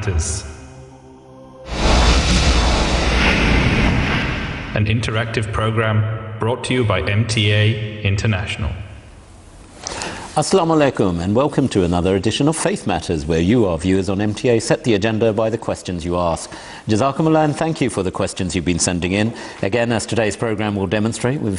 Matters. An interactive program brought to you by MTA International. Assalamu alaikum and welcome to another edition of Faith Matters, where you, our viewers on MTA, set the agenda by the questions you ask. Jazakumullah, and thank you for the questions you've been sending in. Again, as today's program will demonstrate, we're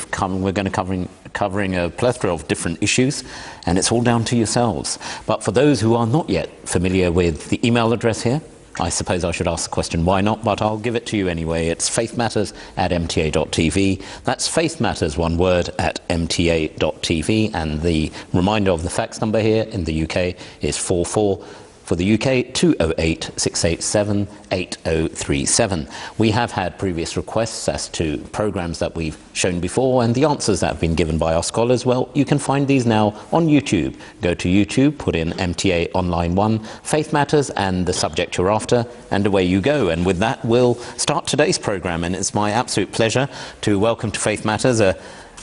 going to covering a plethora of different issues, and it's all down to yourselves. But for those who are not yet familiar with the email address here, I suppose I should ask the question, why not? But I'll give it to you anyway. It's faithmatters@mta.tv. That's faithmatters, one word, @mta.tv. And the reminder of the fax number here in the UK is 44. For the UK, 208-687-8037. We have had previous requests as to programs that we've shown before, and the answers that have been given by our scholars. Well, you can find these now on YouTube. Go to YouTube, put in MTA Online 1, Faith Matters, and the subject you're after, and away you go. And with that, we'll start today's program. And it's my absolute pleasure to welcome to Faith Matters a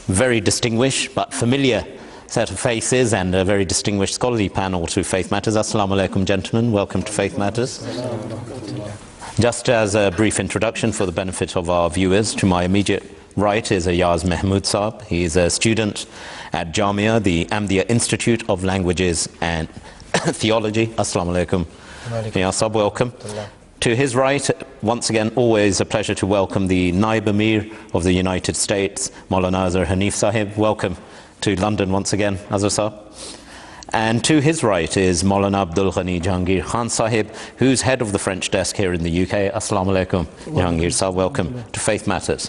very distinguished but familiar set of faces and a very distinguished scholarly panel to Faith Matters. Assalamu alaikum, gentlemen. Welcome to Faith Matters. Just as a brief introduction for the benefit of our viewers, to my immediate right is Ayaz Mahmood Saab. He is a student at Jamia, the Ahmadiyya Institute of Languages and Theology. Assalamu alaikum. Ayaz Saab, welcome. To his right, once again, always a pleasure to welcome the Naib Amir of the United States, Maulana Azhar Hanif Sahib. Welcome to London once again, Azhar Sahib. And to his right is Maulana Abdul Ghani Jahangir Khan Sahib, who's head of the French desk here in the UK. Assalamu alaikum, Jahangir Sahib. Welcome to Faith Matters.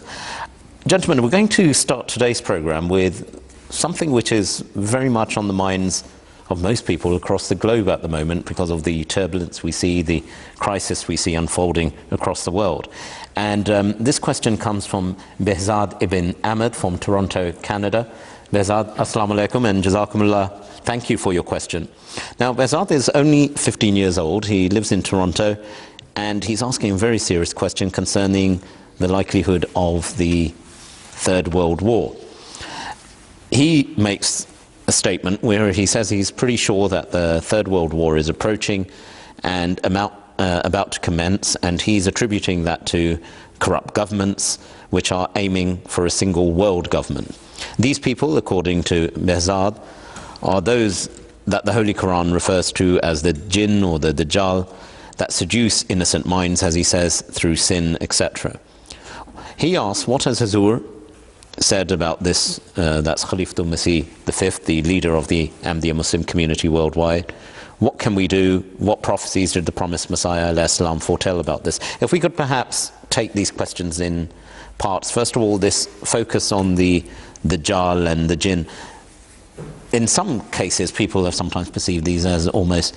Gentlemen, we're going to start today's program with something which is very much on the minds of most people across the globe at the moment because of the turbulence we see, the crisis we see unfolding across the world. And this question comes from Behzad Ibn Ahmed from Toronto, Canada. Behzad, assalamu alaikum and jazakumullah. Thank you for your question. Now, Behzad is only 15 years old. He lives in Toronto, and he's asking a very serious question concerning the likelihood of the Third World War. He makes a statement where he says he's pretty sure that the Third World War is approaching and about to commence, and he's attributing that to corrupt governments which are aiming for a single world government. These people, according to Behzad, are those that the Holy Quran refers to as the jinn or the Dajjal that seduce innocent minds, as he says, through sin, etc. He asks, what has Hazur said about this? That's Khalifatul Masih V, the leader of the Ahmadiyya Muslim community worldwide. What can we do? What prophecies did the promised Messiah ﷺ foretell about this? If we could perhaps take these questions in parts. First of all, this focus on the Dajjal and the jinn. In some cases, people have sometimes perceived these as almost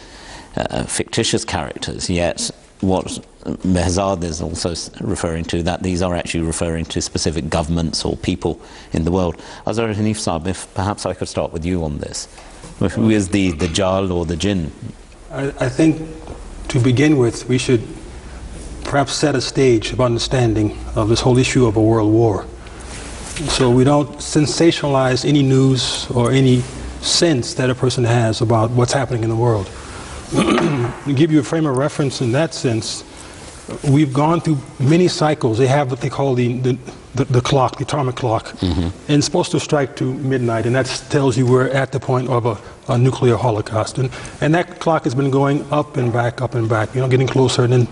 fictitious characters, yet what Behzad is also referring to, that these are actually referring to specific governments or people in the world. Azhar Hanif Saab, if perhaps I could start with you on this. Who is the Dajjal or the jinn? I think to begin with, we should perhaps set a stage of understanding of this whole issue of a world war, so we don't sensationalize any news or any sense that a person has about what's happening in the world. To give you a frame of reference in that sense, we've gone through many cycles. They have what they call the clock, the atomic clock, and it's supposed to strike to midnight, and that tells you we're at the point of a nuclear holocaust. And that clock has been going up and back, getting closer and then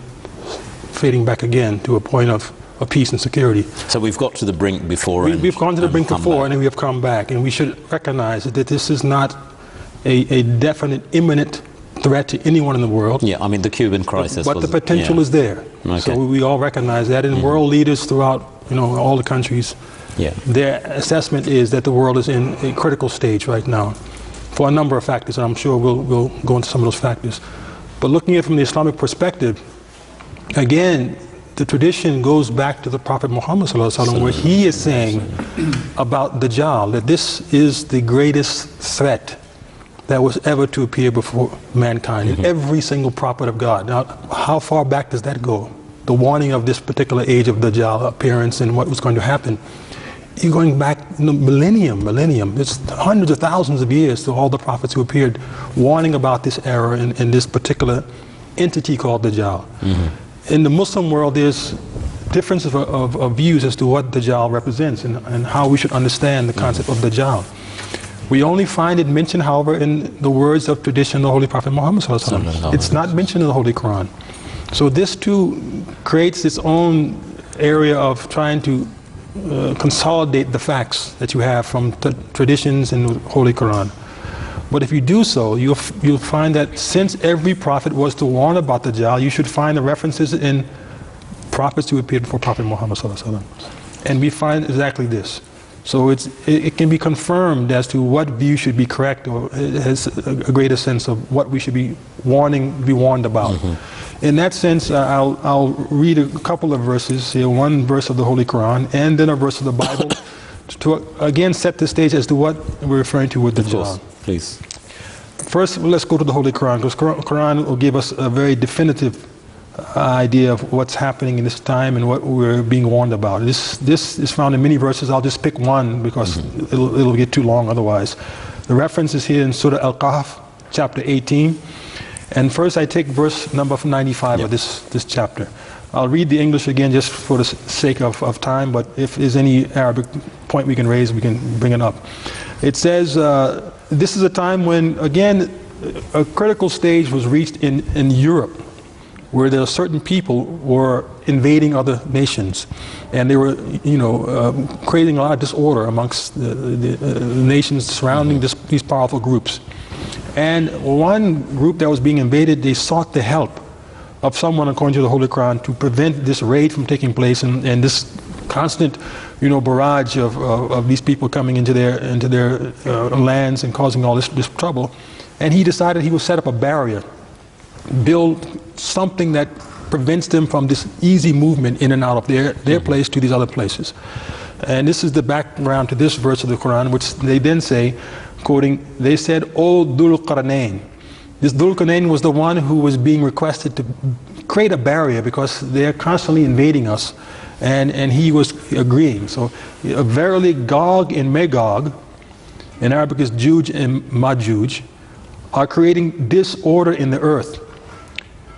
fading back again to a point of peace and security. So we've got to the brink before. We've gone to the brink before, and then we have come back. And we should recognize that this is not a definite, imminent threat to anyone in the world. Yeah, I mean the Cuban crisis. But the potential is there. Okay. So we all recognize that. And world leaders throughout, all the countries, their assessment is that the world is in a critical stage right now, for a number of factors. And I'm sure we'll go into some of those factors. But looking at it from the Islamic perspective, again, the tradition goes back to the Prophet Muhammad ﷺ, where he is saying about Dajjal that this is the greatest threat that was ever to appear before mankind, in every single prophet of God. Now, how far back does that go? The warning of this particular age of Dajjal appearance and what was going to happen. You're going back millennium. It's hundreds of thousands of years to all the prophets who appeared warning about this era and this particular entity called Dajjal. In the Muslim world, there's differences of views as to what Dajjal represents and how we should understand the concept of Dajjal. We only find it mentioned, however, in the words of tradition of the Holy Prophet Muhammad ﷺ. It's not mentioned in the Holy Quran. So this too creates its own area of trying to consolidate the facts that you have from traditions in the Holy Quran. But if you do so, you'll find that since every prophet was to warn about Dajjal, you should find the references in prophets who appeared before Prophet Muhammad ﷺ. And we find exactly this. So it can be confirmed as to what view should be correct, or it has a greater sense of what we should be warned about. In that sense, I'll read a couple of verses here, one verse of the Holy Quran and then a verse of the Bible to again set the stage as to what we're referring to with Dajjal. Please. First, let's go to the Holy Quran, because Quran will give us a very definitive idea of what's happening in this time and what we're being warned about. This is found in many verses. I'll just pick one because it'll get too long otherwise. The reference is here in Surah Al-Kahf, chapter 18. And first I take verse number 95 of this chapter. I'll read the English again just for the sake of time, but if there's any Arabic point we can raise, we can bring it up. It says, this is a time when, again, a critical stage was reached in Europe, where there are certain people were invading other nations, and they were, creating a lot of disorder amongst the nations surrounding these powerful groups. And one group that was being invaded, they sought the help of someone, according to the Holy Quran, to prevent this raid from taking place and this constant, barrage of these people coming into their lands and causing all this trouble. And he decided he would set up a barrier, build something that prevents them from this easy movement in and out of their place to these other places. And this is the background to this verse of the Quran, which they then say, quoting, they said, "O Dhul Qarnayn." This Dhul Qarnayn was the one who was being requested to create a barrier because they're constantly invading us, and he was agreeing. So verily Gog and Magog, in Arabic is Juj and Majuj, are creating disorder in the earth.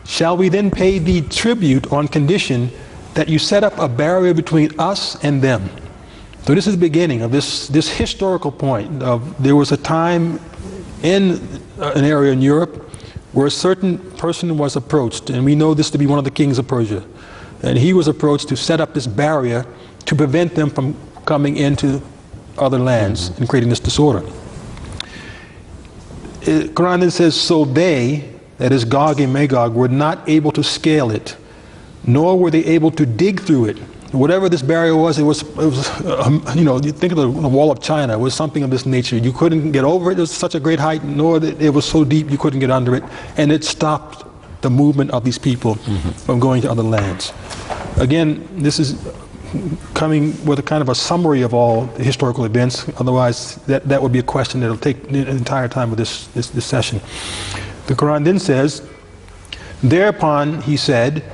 Shall we then pay thee tribute on condition that you set up a barrier between us and them? So this is the beginning of this historical point of there was a time in an area in Europe where a certain person was approached, and we know this to be one of the kings of Persia, and he was approached to set up this barrier to prevent them from coming into other lands and creating this disorder. Quran then says, so they, that is Gog and Magog, were not able to scale it, nor were they able to dig through it. Whatever this barrier was, it was you think of the wall of China, it was something of this nature. You couldn't get over it, it was such a great height, nor that it was so deep you couldn't get under it, and it stopped the movement of these people from going to other lands. Again, this is coming with a kind of a summary of all the historical events, otherwise that would be a question that will take the entire time of this session. The Quran then says, thereupon he said,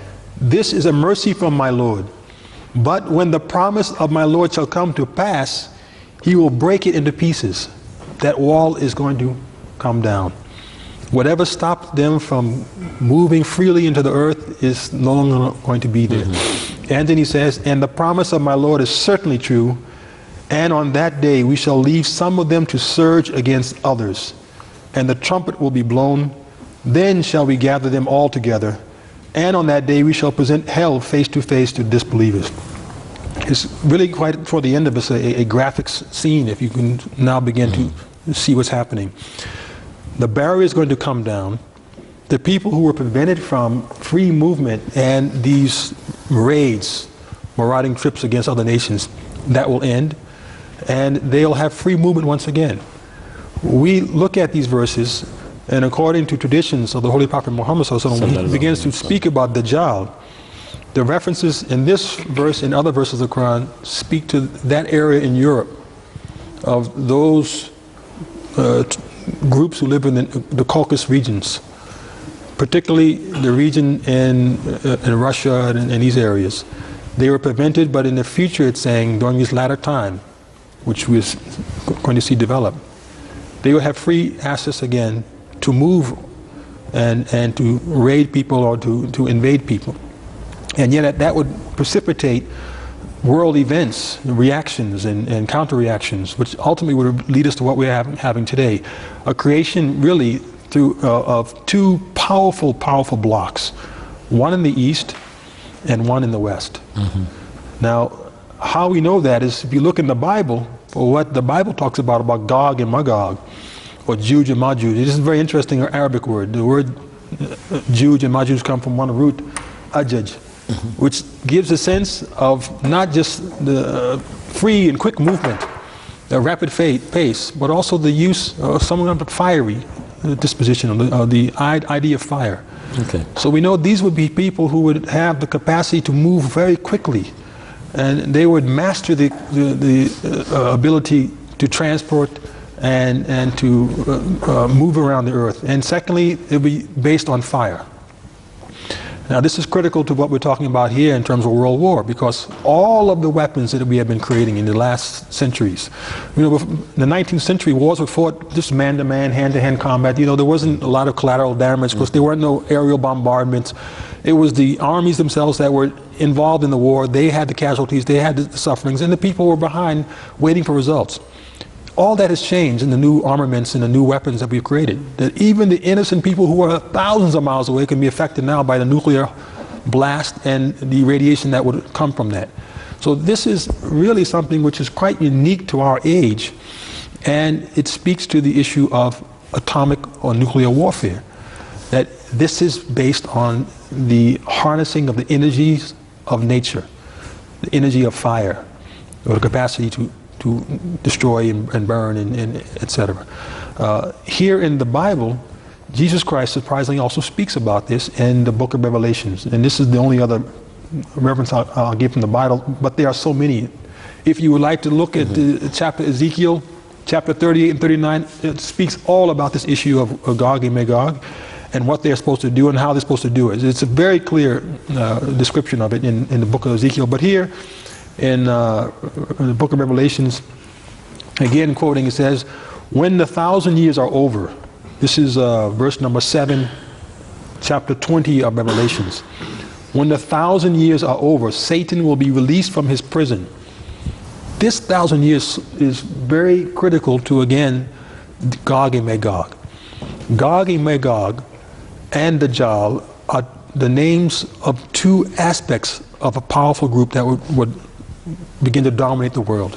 this is a mercy from my Lord. But when the promise of my Lord shall come to pass, he will break it into pieces. That wall is going to come down. Whatever stopped them from moving freely into the earth is no longer going to be there. And then he says, and the promise of my Lord is certainly true, and on that day we shall leave some of them to surge against others, and the trumpet will be blown, then shall we gather them all together. And on that day we shall present hell face to face to disbelievers. It's really quite, toward the end of this, a graphic scene, if you can now begin to see what's happening. The barrier is going to come down. The people who were prevented from free movement and these raids, marauding trips against other nations, that will end, and they'll have free movement once again. We look at these verses, and according to traditions of the Holy Prophet Muhammad when he begins to speak about Dajjal, the references in this verse and other verses of the Quran speak to that area in Europe of those groups who live in the Caucasus regions, particularly the region in Russia and these areas. They were prevented, but in the future it's saying during this latter time, which we're going to see develop, they will have free access again to move and to raid people or to invade people. And yet that would precipitate world events, reactions and counter-reactions, which ultimately would lead us to what we're having today. A creation really of two powerful blocks, one in the east and one in the west. Now, how we know that is if you look in the Bible, for what the Bible talks about Gog and Magog, or Juj and Majuj. This is a very interesting Arabic word. The word Juj and Majuj come from one root, Ajaj, which gives a sense of not just the free and quick movement, a rapid pace, but also the use of some kind of fiery disposition, of the idea of fire. Okay. So we know these would be people who would have the capacity to move very quickly, and they would master the ability to transport and to move around the earth. And secondly, it would be based on fire. Now this is critical to what we're talking about here in terms of world war, because all of the weapons that we have been creating in the last centuries, you know, the 19th century wars were fought just man-to-man, hand-to-hand combat. You know, there wasn't a lot of collateral damage because there weren't no aerial bombardments. It was the armies themselves that were involved in the war. They had the casualties, they had the sufferings, and the people were behind waiting for results. All that has changed in the new armaments and the new weapons that we've created. That even the innocent people who are thousands of miles away can be affected now by the nuclear blast and the radiation that would come from that. So this is really something which is quite unique to our age, and it speaks to the issue of atomic or nuclear warfare. That this is based on the harnessing of the energies of nature, the energy of fire, or the capacity to destroy and burn and etc. Here in the Bible, Jesus Christ surprisingly also speaks about this in the book of Revelations. And this is the only other reference I'll give from the Bible, but there are so many. If you would like to look at the chapter Ezekiel, chapter 38 and 39, it speaks all about this issue of Gog and Magog and what they're supposed to do and how they're supposed to do it. It's a very clear description of it in the book of Ezekiel. But here, in the book of Revelations, again quoting, it says, when the 1,000 years are over, this is verse number 7, chapter 20 of Revelations. When the 1,000 years are over, Satan will be released from his prison. This 1,000 years is very critical to, again, Gog and Magog. Gog and Magog and Dajjal are the names of two aspects of a powerful group that would begin to dominate the world.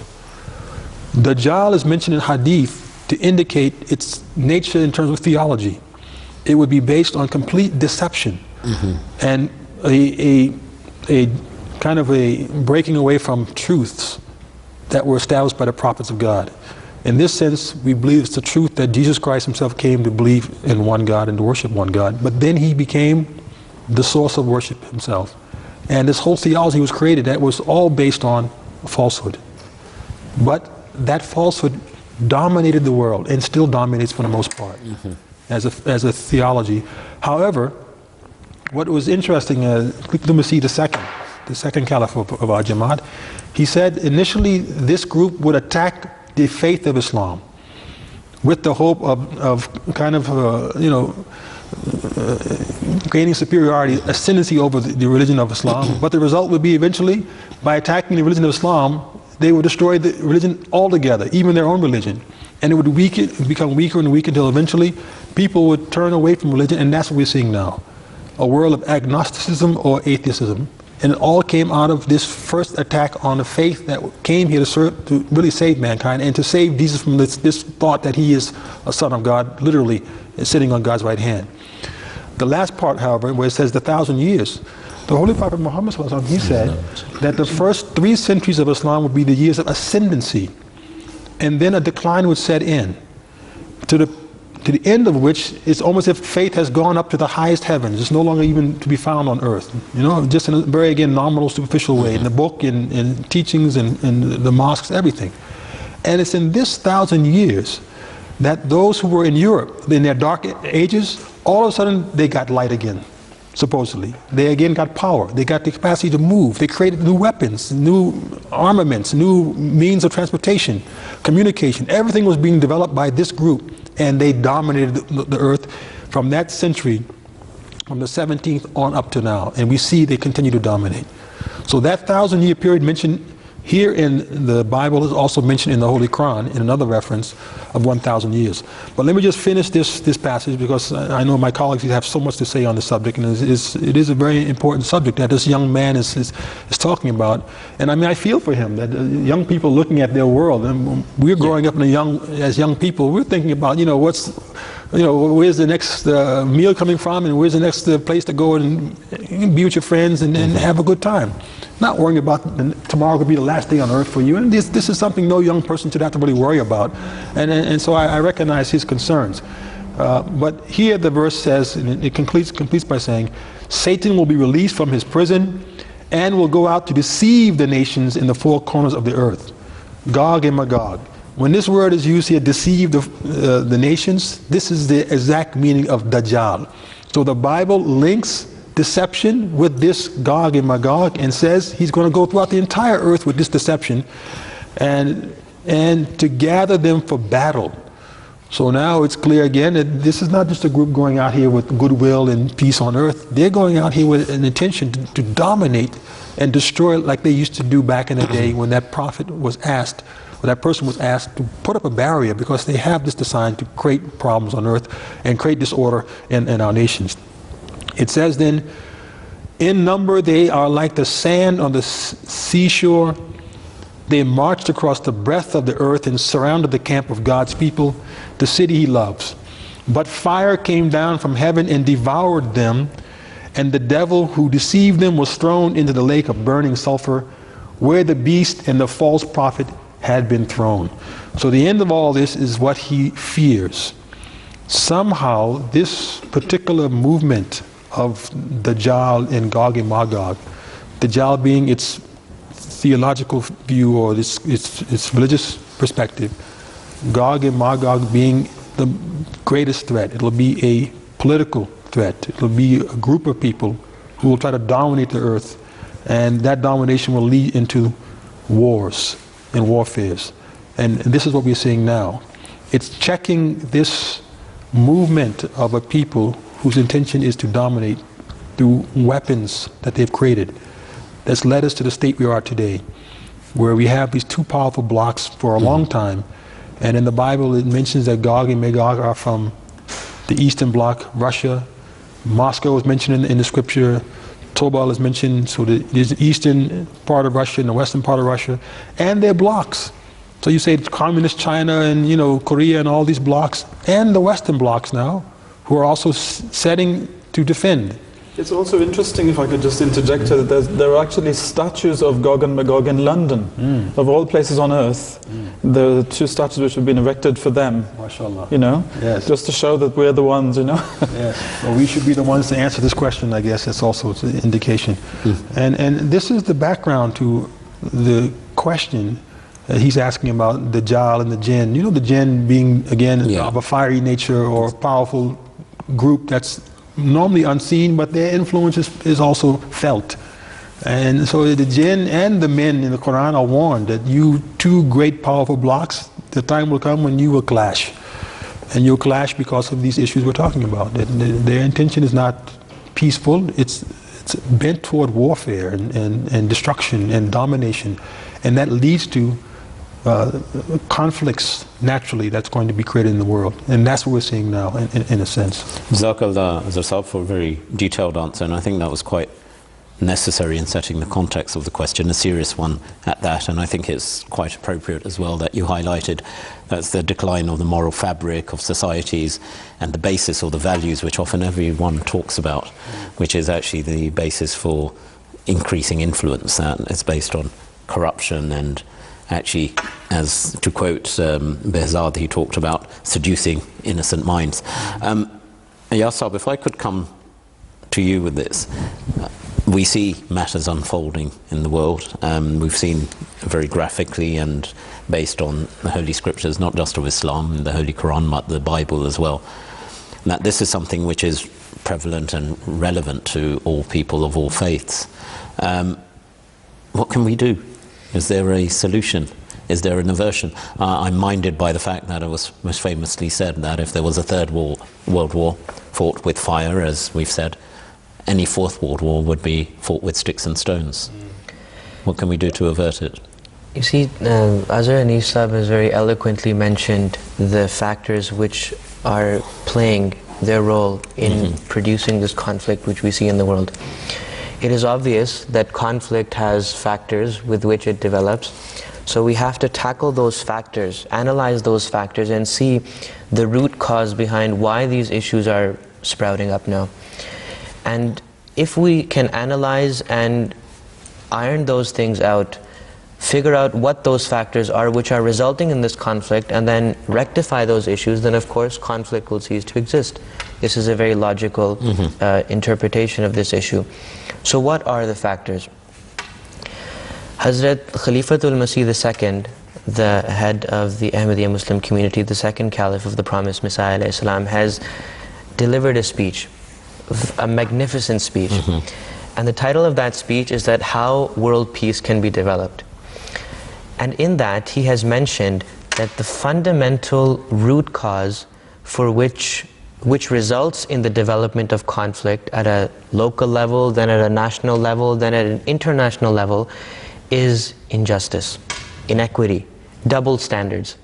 Dajjal is mentioned in Hadith to indicate its nature in terms of theology. It would be based on complete deception and a kind of a breaking away from truths that were established by the prophets of God. In this sense, we believe it's the truth that Jesus Christ himself came to believe in one God and to worship one God, but then he became the source of worship himself. And this whole theology was created that was all based on falsehood. But that falsehood dominated the world and still dominates for the most part as a theology. However, what was interesting, Qutb the second caliph of our Jamaat, he said initially this group would attack the faith of Islam with the hope of kind of, gaining superiority, ascendancy over the religion of Islam. But the result would be eventually, by attacking the religion of Islam, they would destroy the religion altogether, even their own religion. And it would become weaker and weaker until eventually people would turn away from religion, and that's what we're seeing now. A world of agnosticism or atheism. And it all came out of this first attack on the faith that came here to really save mankind and to save Jesus from this thought that he is a son of God, literally sitting on God's right hand. The last part, however, where it says the 1,000 years, the Holy Prophet Muhammad, he said that the first 3 centuries of Islam would be the years of ascendancy, and then a decline would set in, to the end of which it's almost as if faith has gone up to the highest heavens. It's no longer even to be found on earth, just in a very, again, nominal, superficial way, in the book, in teachings, in the mosques, everything. And it's in this 1,000 years that those who were in Europe, in their dark ages, all of a sudden they got light again, supposedly. They again got power. They got the capacity to move. They created new weapons, new armaments, new means of transportation, communication. Everything was being developed by this group, and they dominated the earth from that century, from the 17th on up to now, and we see they continue to dominate. So that 1,000-year period mentioned here in the Bible is also mentioned in the Holy Quran in another reference of 1,000 years. But let me just finish this passage, because I know my colleagues have so much to say on the subject, and it is a very important subject that this young man is talking about. And I mean, I feel for him, that young people looking at their world, and we're growing up as young people, we're thinking about, where's the next meal coming from, and where's the next place to go and be with your friends and have a good time. Not worrying about tomorrow could be the last day on earth for you. And this is something no young person should have to really worry about. And so I recognize his concerns. But here the verse says, and it completes by saying, Satan will be released from his prison and will go out to deceive the nations in the four corners of the earth. Gog and Magog. When this word is used here, deceive the nations, this is the exact meaning of Dajjal. So the Bible links deception with this Gog and Magog and says he's going to go throughout the entire earth with this deception and to gather them for battle. So now it's clear again that this is not just a group going out here with goodwill and peace on earth. They're going out here with an intention to dominate and destroy, like they used to do back in the day when that prophet was asked, or that person was asked to put up a barrier, because they have this design to create problems on earth and create disorder in our nations. It says then, in number they are like the sand on the seashore. They marched across the breadth of the earth and surrounded the camp of God's people, the city he loves. But fire came down from heaven and devoured them, and the devil who deceived them was thrown into the lake of burning sulfur, where the beast and the false prophet had been thrown. So the end of all this is what he fears. Somehow this particular movement of Dajjal and Gog and Magog, Dajjal being its theological view or its religious perspective, Gog and Magog being the greatest threat. It'll be a political threat. It'll be a group of people who will try to dominate the earth, and that domination will lead into wars and warfares. And this is what we're seeing now. It's checking this movement of a people whose intention is to dominate through weapons that they've created. That's led us to the state we are today, where we have these two powerful blocks for a long time. And in the Bible it mentions that Gog and Magog are from the Eastern Bloc, Russia. Moscow is mentioned in the scripture. Tobal is mentioned, so there's the eastern part of Russia and the western part of Russia, and they're blocks. So you say communist China and Korea and all these blocks, and the western blocks now, who are also setting to defend. It's also interesting, if I could just interject here, that there are actually statues of Gog and Magog in London, of all places on earth. There are two statues which have been erected for them. MashaAllah. Yes. Just to show that we're the ones, Yes. Well, we should be the ones to answer this question, I guess. That's also an indication. And this is the background to the question that he's asking about the Dajjal and the jinn. The jinn being, again, of a fiery nature or a powerful group that's normally unseen, but their influence is also felt. And so the jinn and the men in the Quran are warned that you two great powerful blocks, the time will come when you will clash. And you'll clash because of these issues we're talking about. Their intention is not peaceful, it's bent toward warfare and destruction and domination. And that leads to conflicts naturally that's going to be created in the world, and that's what we're seeing now in a sense. Jazakallah Zarsab for a very detailed answer, and I think that was quite necessary in setting the context of the question, a serious one at that, and I think it's quite appropriate as well that you highlighted that's the decline of the moral fabric of societies and the basis or the values which often everyone talks about, which is actually the basis for increasing influence, that it's based on corruption and actually, as to quote Behzad, he talked about seducing innocent minds. Yasab, if I could come to you with this. We see matters unfolding in the world. We've seen very graphically and based on the Holy Scriptures, not just of Islam, the Holy Quran, but the Bible as well, that this is something which is prevalent and relevant to all people of all faiths. What can we do? Is there a solution? Is there an aversion? I'm minded by the fact that it was most famously said that if there was a third world war, fought with fire, as we've said. Any fourth world war would be fought with sticks and stones. What can we do to avert it? You see, Azhar Anis Sahib has very eloquently mentioned the factors which are playing their role in producing this conflict which we see in the world. It is obvious that conflict has factors with which it develops. So we have to tackle those factors, analyze those factors, and see the root cause behind why these issues are sprouting up now. And if we can analyze and iron those things out, figure out what those factors are which are resulting in this conflict, and then rectify those issues, then of course conflict will cease to exist. This is a very logical interpretation of this issue. So what are the factors? Hazrat Khalifatul Masih II, the head of the Ahmadiyya Muslim community, the second caliph of the promised Messiah alayhi salam, has delivered a speech, a magnificent speech. And the title of that speech is that how world peace can be developed. And in that he has mentioned that the fundamental root cause for which results in the development of conflict at a local level, then at a national level, then at an international level, is injustice, inequity, double standards.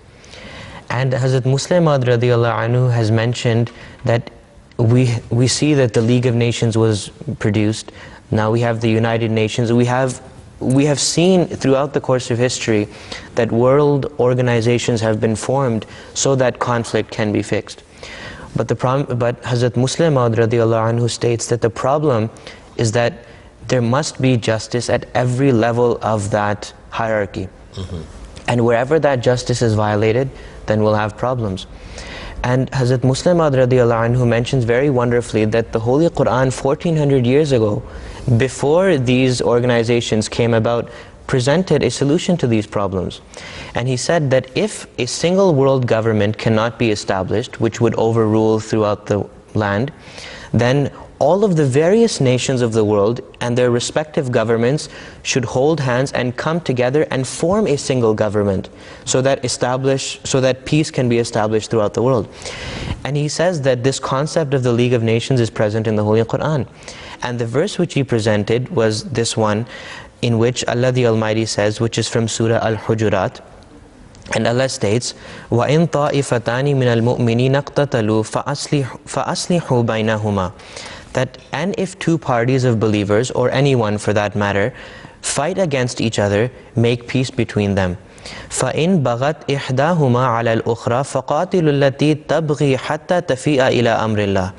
And Hazrat Muslim Maud radiallahu anhu has mentioned that we see that the League of Nations was produced. Now we have the United Nations. We have seen throughout the course of history that world organizations have been formed so that conflict can be fixed. But Hazrat Muslim Maud radiallahu anhu states that the problem is that there must be justice at every level of that hierarchy. And wherever that justice is violated, then we'll have problems. And Hazrat Muslim Maud radiallahu anhu mentions very wonderfully that the Holy Quran 1400 years ago, before these organizations came about, presented a solution to these problems. And he said that if a single world government cannot be established, which would overrule throughout the land, then all of the various nations of the world and their respective governments should hold hands and come together and form a single government so that peace can be established throughout the world. And he says that this concept of the League of Nations is present in the Holy Quran. And the verse which he presented was this one, in which Allah the Almighty says, which is from Surah Al-Hujurat, and Allah states, وَإِن طَائِفَتَانِ مِنَ الْمُؤْمِنِينَ اقْتَتَلُوا فَأَصْلِحُوا بَيْنَهُمَا. That, and if two parties of believers, or anyone for that matter, fight against each other, make peace between them. فَإِن بَغَتْ إِحْدَاهُمَا عَلَى الْأُخْرَى فَقَاتِلُوا الَّتِي تَبْغِي حَتَّى تَفِيءَ إِلَىٰ أَمْرِ اللَّهِ.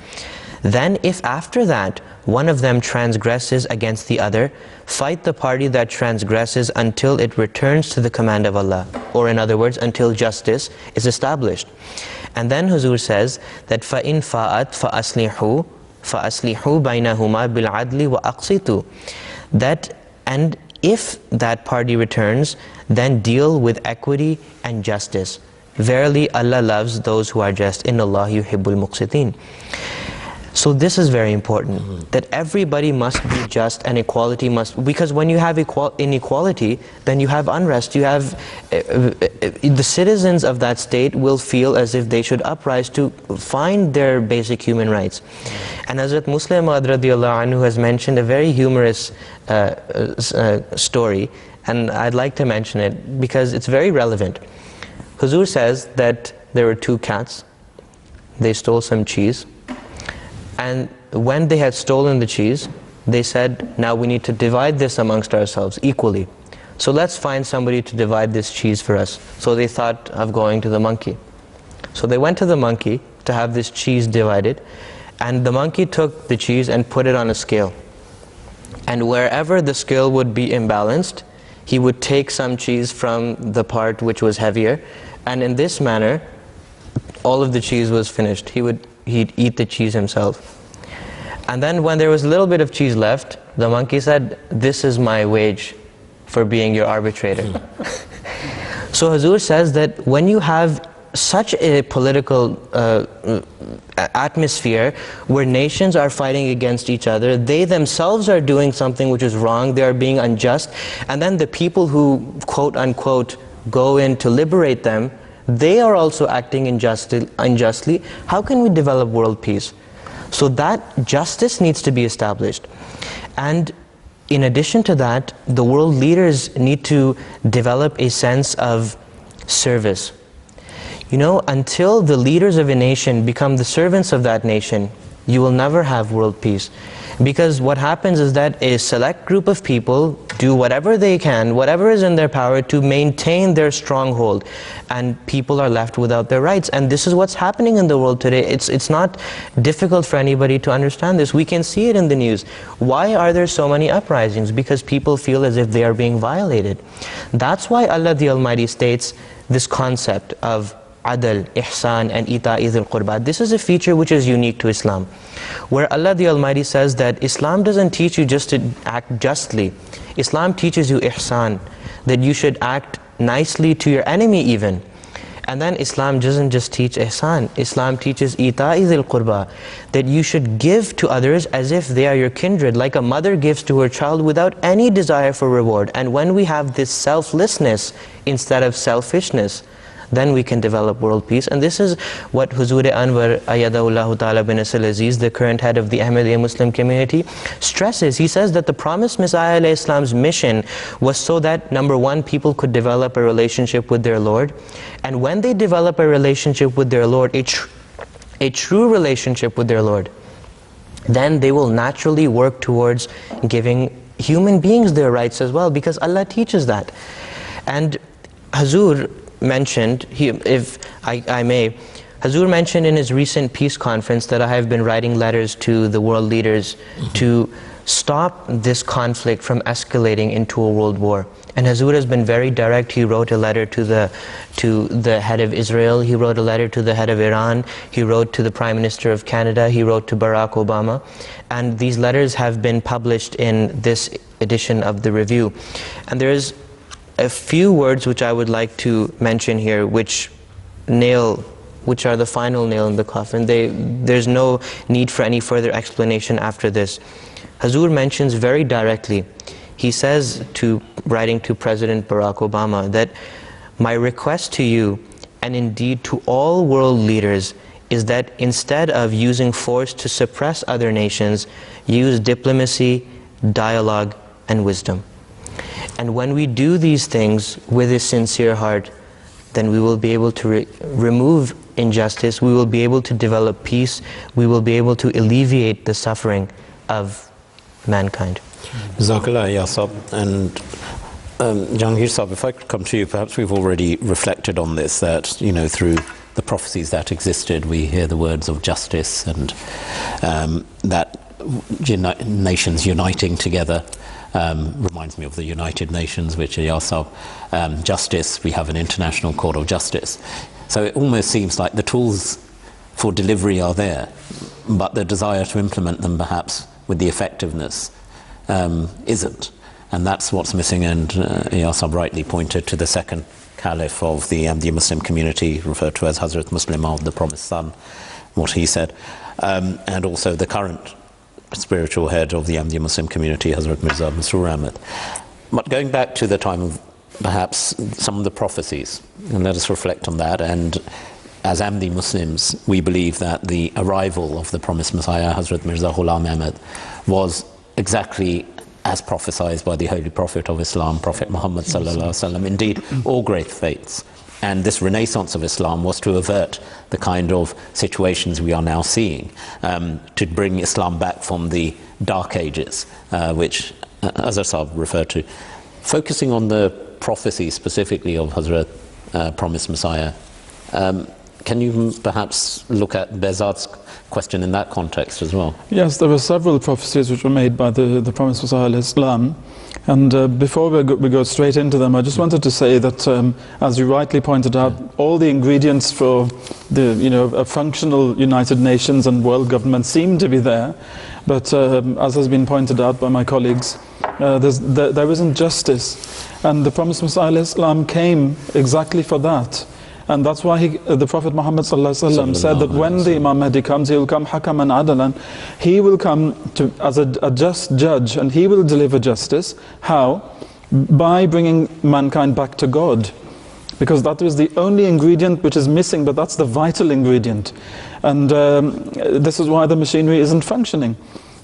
Then if after that one of them transgresses against the other, fight the party that transgresses until it returns to the command of Allah, or in other words, until justice is established. And then Huzur says that فَإِن فَاءَتْ فَأَصْلِحُوا بَيْنَهُمَا بِالْعَدْلِ وَأَقْسِطُوا. That, and if that party returns, then deal with equity and justice. Verily Allah loves those who are just. إِنَّ اللَّهَ يُحِبُّ الْمُقْسِطِينَ. So this is very important, that everybody must be just and equality must, because when you have inequality, then you have unrest. You have, the citizens of that state will feel as if they should uprise to find their basic human rights. And Hazrat Muslim Maud radiallahu anhu has mentioned a very humorous story, and I'd like to mention it because it's very relevant. Huzur says that there were two cats, they stole some cheese. And when they had stolen the cheese, they said, now we need to divide this amongst ourselves equally. So let's find somebody to divide this cheese for us. So they thought of going to the monkey. So they went to the monkey to have this cheese divided. And the monkey took the cheese and put it on a scale. And wherever the scale would be imbalanced, he would take some cheese from the part which was heavier. And in this manner, all of the cheese was finished. He'd eat the cheese himself. And then when there was a little bit of cheese left, the monkey said, this is my wage for being your arbitrator. So Huzur says that when you have such a political atmosphere where nations are fighting against each other, they themselves are doing something which is wrong, they are being unjust, and then the people who quote unquote go in to liberate them, they are also acting unjustly. How can we develop world peace? So that justice needs to be established. And in addition to that, the world leaders need to develop a sense of service. You know, until the leaders of a nation become the servants of that nation, you will never have world peace. Because what happens is that a select group of people do whatever they can, whatever is in their power to maintain their stronghold, and people are left without their rights. And this is what's happening in the world today. It's not difficult for anybody to understand this. We can see it in the news. Why are there so many uprisings? Because people feel as if they are being violated. That's why Allah the Almighty states this concept of adl, ihsan, and ita'i dhil qurba. This is a feature which is unique to Islam, where Allah the Almighty says that Islam doesn't teach you just to act justly. Islam teaches you ihsan, that you should act nicely to your enemy even. And then Islam doesn't just teach ihsan. Islam teaches ita'i dhil qurba, that you should give to others as if they are your kindred, like a mother gives to her child without any desire for reward. And when we have this selflessness instead of selfishness, then we can develop world peace. And this is what Huzur Anwar Ayyadahullah Ta'ala bin Asal Aziz, the current head of the Ahmadiyya Muslim community, stresses. He says that the promised Messiah alayhi Islam's mission was so that, number one, people could develop a relationship with their Lord. And when they develop a relationship with their Lord, a true relationship with their Lord, then they will naturally work towards giving human beings their rights as well, because Allah teaches that. And Huzur mentioned, if I may, Huzur mentioned in his recent peace conference that I have been writing letters to the world leaders to stop this conflict from escalating into a world war. And Huzur has been very direct. He wrote a letter to the head of Israel, he wrote a letter to the head of Iran, he wrote to the Prime Minister of Canada, he wrote to Barack Obama. And these letters have been published in this edition of the review. And there is a few words which I would like to mention here, which are the final nail in the coffin. There's no need for any further explanation after this. Huzur mentions very directly, he says, writing to President Barack Obama, that my request to you, and indeed to all world leaders, is that instead of using force to suppress other nations, use diplomacy, dialogue, and wisdom. And when we do these things with a sincere heart, then we will be able to remove injustice, we will be able to develop peace, we will be able to alleviate the suffering of mankind. Jazakallah, Yasab. And Jahangir Sahib, if I could come to you, perhaps we've already reflected on this, that, you know, through the prophecies that existed, we hear the words of justice and that nations uniting together. Reminds me of the United Nations, which are Yasab. Justice, we have an international court of justice. So it almost seems like the tools for delivery are there, but the desire to implement them perhaps with the effectiveness isn't. And that's what's missing. And Yasab rightly pointed to the second caliph of the Ahmadiyya Muslim community, referred to as Hazrat Muslim Maud, the promised son, what he said. And also the current spiritual head of the Ahmadiyya Muslim community, Hazrat Mirza Masroor Ahmad. But going back to the time of perhaps some of the prophecies, and let us reflect on that. And as Ahmadi Muslims, we believe that the arrival of the promised Messiah, Hazrat Mirza Ghulam Ahmad, was exactly as prophesied by the Holy Prophet of Islam, Prophet Muhammad sallallahu alaihi wasallam. Indeed, all great faiths. And this renaissance of Islam was to avert the kind of situations we are now seeing, to bring Islam back from the dark ages, which Azhar Sahib referred to. Focusing on the prophecy specifically of Hazrat Promised Messiah, can you perhaps look at Behzad's question in that context as well? Yes, there were several prophecies which were made by the Promised Messiah al-Islam. And before we go straight into them, I just wanted to say that, as you rightly pointed out, all the ingredients for a functional United Nations and world government seem to be there. But as has been pointed out by my colleagues, there isn't justice. And the Promised Messiah al-Islam came exactly for that. And that's why the Prophet Muhammad ﷺ said that when the Imam Mahdi comes, he will come hakaman adalan. He will come as a just judge, and he will deliver justice. How? By bringing mankind back to God. because that is the only ingredient which is missing, but that's the vital ingredient. And this is why the machinery isn't functioning.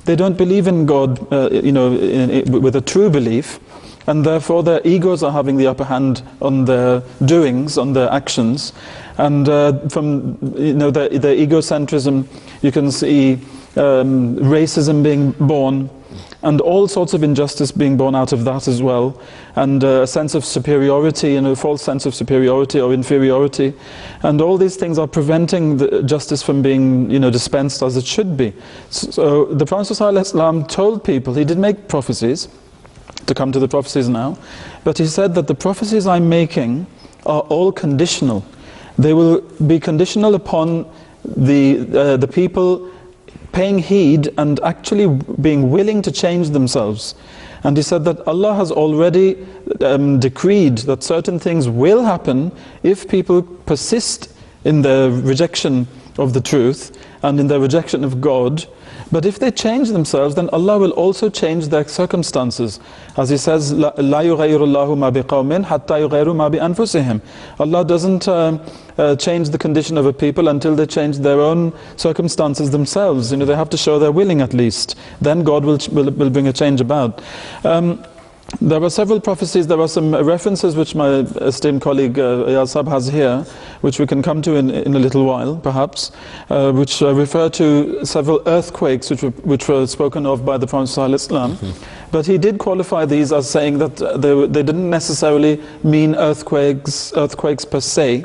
They don't believe in God, with a true belief, and therefore their egos are having the upper hand on their doings, on their actions. And from their egocentrism, you can see racism being born, and all sorts of injustice being born out of that as well, and a sense of superiority, a false sense of superiority or inferiority, and all these things are preventing the justice from being dispensed as it should be. So the Prophet ﷺ told people, he did make prophecies, to come to the prophecies now, but he said that the prophecies I'm making are all conditional. They will be conditional upon the people paying heed and actually being willing to change themselves. And he said that Allah has already decreed that certain things will happen if people persist in their rejection of the truth and in their rejection of God. But if they change themselves, then Allah will also change their circumstances. As He says, لَا يُغَيِّرُ اللَّهُ مَا بِقَوْمٍ حَتَّى يُغَيِّرُوا مَا بِأَنفُسِهِمْ. Allah doesn't change the condition of a people until they change their own circumstances themselves. They have to show they're willing at least. Then God will bring a change about. There were several prophecies. There were some references which my esteemed colleague Yasab has here, which we can come to in a little while, perhaps, which refer to several earthquakes which were spoken of by the Prophet ﷺ. But he did qualify these as saying that they didn't necessarily mean earthquakes per se.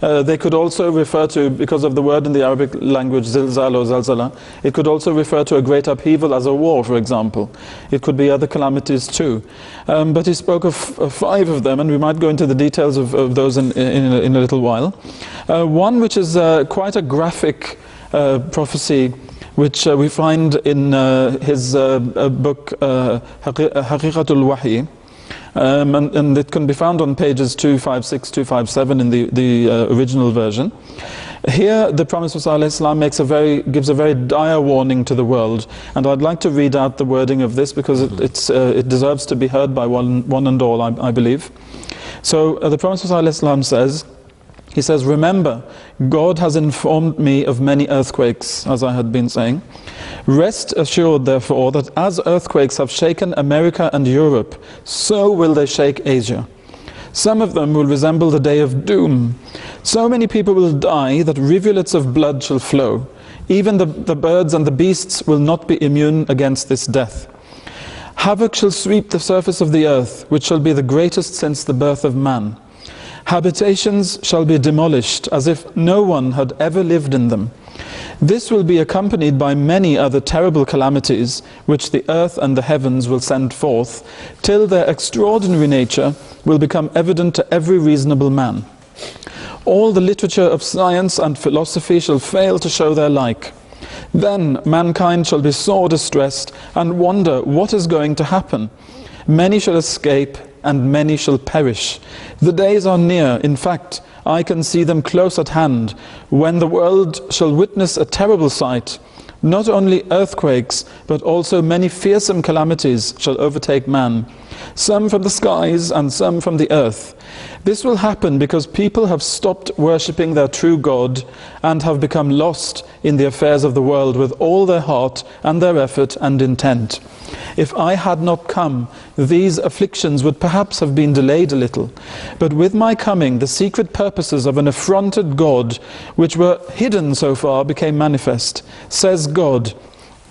They could also refer to, because of the word in the Arabic language, zilzal or zalzala, it could also refer to a great upheaval as a war, for example. It could be other calamities too. But he spoke of 5 of them, and we might go into the details of those in a little while. One which is quite a graphic prophecy, which we find in his book, Haqiqatul Wahi. And it can be found on pages 256, 257 in the original version. Here the Prophet ﷺ gives a very dire warning to the world, and I'd like to read out the wording of this because it deserves to be heard by one and all, I believe. So the Prophet ﷺ says, he says, "Remember, God has informed me of many earthquakes," as I had been saying. "Rest assured, therefore, that as earthquakes have shaken America and Europe, so will they shake Asia. Some of them will resemble the day of doom. So many people will die that rivulets of blood shall flow. Even the birds and the beasts will not be immune against this death. Havoc shall sweep the surface of the earth, which shall be the greatest since the birth of man. Habitations shall be demolished as if no one had ever lived in them. This will be accompanied by many other terrible calamities which the earth and the heavens will send forth, till their extraordinary nature will become evident to every reasonable man. All the literature of science and philosophy shall fail to show their like. Then mankind shall be sore distressed and wonder what is going to happen. Many shall escape and many shall perish. The days are near, in fact, I can see them close at hand, when the world shall witness a terrible sight. Not only earthquakes, but also many fearsome calamities shall overtake man, some from the skies and some from the earth. This will happen because people have stopped worshipping their true God and have become lost in the affairs of the world with all their heart and their effort and intent. If I had not come, these afflictions would perhaps have been delayed a little. But with my coming, the secret purposes of an affronted God, which were hidden so far, became manifest. Says God,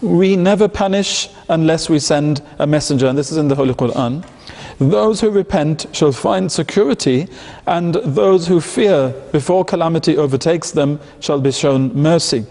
we never punish unless we send a messenger. And this is in the Holy Quran. Those who repent shall find security, and those who fear before calamity overtakes them shall be shown mercy.